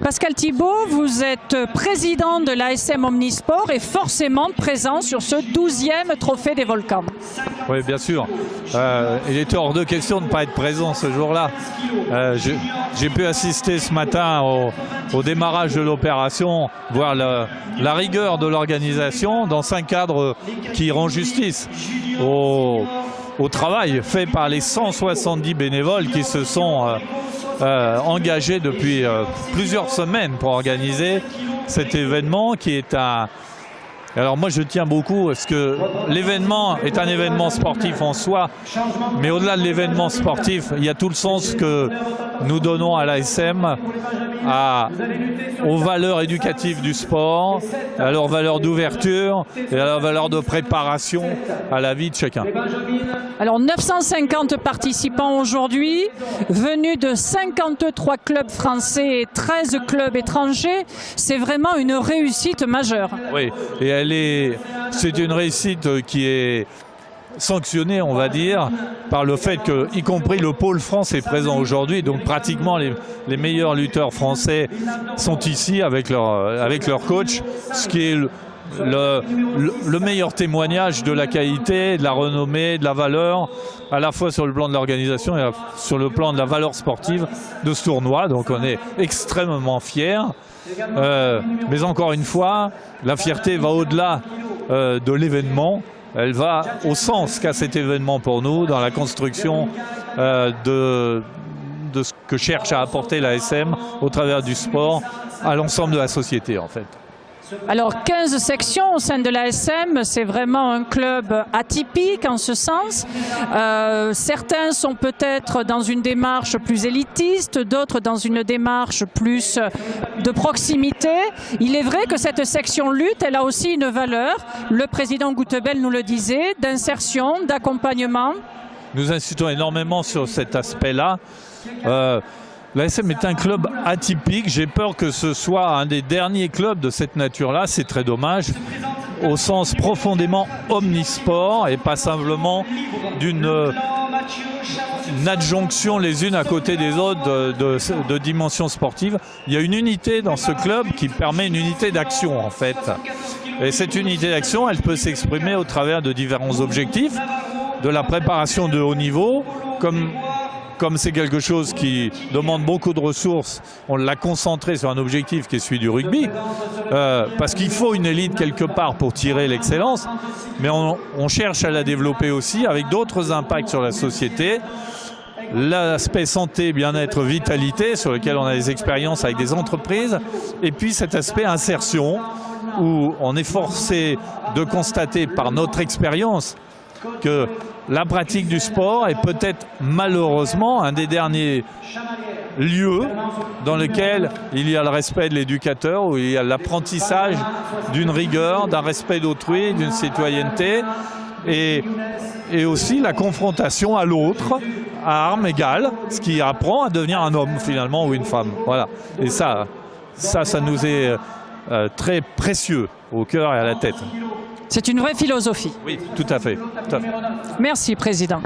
Pascal Thibault, vous êtes président de l'ASM Omnisport et forcément présent sur ce 12e trophée des Volcans. Oui, bien sûr. Il était hors de question de ne pas être présent ce jour-là. J'ai pu assister ce matin au démarrage de l'opération, voir la rigueur de l'organisation dans un cadre qui rend justice au travail fait par les 170 bénévoles qui se sont engagés depuis plusieurs semaines pour organiser cet événement qui est un... Alors moi je tiens beaucoup parce que l'événement est un événement sportif en soi, mais au-delà de l'événement sportif, il y a tout le sens que nous donnons à l'ASM aux valeurs éducatives du sport, à leurs valeurs d'ouverture et à leurs valeurs de préparation à la vie de chacun. Alors 950 participants aujourd'hui, venus de 53 clubs français et 13 clubs étrangers, c'est vraiment une réussite majeure. Oui, et c'est une réussite qui est sanctionnée, on va dire, par le fait que, y compris le pôle France est présent aujourd'hui, donc pratiquement les meilleurs lutteurs français sont ici avec leur coach, ce qui est le meilleur témoignage de la qualité, de la renommée, de la valeur, à la fois sur le plan de l'organisation et sur le plan de la valeur sportive de ce tournoi. Donc on est extrêmement fiers. Mais encore une fois, la fierté va au-delà de l'événement. Elle va au sens qu'a cet événement pour nous dans la construction de ce que cherche à apporter l'ASM au travers du sport à l'ensemble de la société en fait. Alors 15 sections au sein de l'ASM, c'est vraiment un club atypique en ce sens. Certains sont peut-être dans une démarche plus élitiste, d'autres dans une démarche plus de proximité. Il est vrai que cette section lutte, elle a aussi une valeur, le président Gouttebel nous le disait, d'insertion, d'accompagnement. Nous insistons énormément sur cet aspect-là. L'ASM est un club atypique. J'ai peur que ce soit un des derniers clubs de cette nature-là. C'est très dommage. Au sens profondément omnisport et pas simplement d'une adjonction les unes à côté des autres de dimension sportive. Il y a une unité dans ce club qui permet une unité d'action en fait. Et cette unité d'action, elle peut s'exprimer au travers de différents objectifs, de la préparation de haut niveau, comme c'est quelque chose qui demande beaucoup de ressources, on l'a concentré sur un objectif qui est celui du rugby, parce qu'il faut une élite quelque part pour tirer l'excellence, mais on cherche à la développer aussi avec d'autres impacts sur la société, l'aspect santé, bien-être, vitalité, sur lequel on a des expériences avec des entreprises, et puis cet aspect insertion, où on est forcé de constater par notre expérience que la pratique du sport est peut-être malheureusement un des derniers lieux dans lesquels il y a le respect de l'éducateur, où il y a l'apprentissage d'une rigueur, d'un respect d'autrui, d'une citoyenneté et aussi la confrontation à l'autre à armes égales, ce qui apprend à devenir un homme finalement ou une femme. Voilà. Et ça nous est très précieux au cœur et à la tête. C'est une vraie philosophie. Oui, tout à fait. Tout à fait. Merci, Président.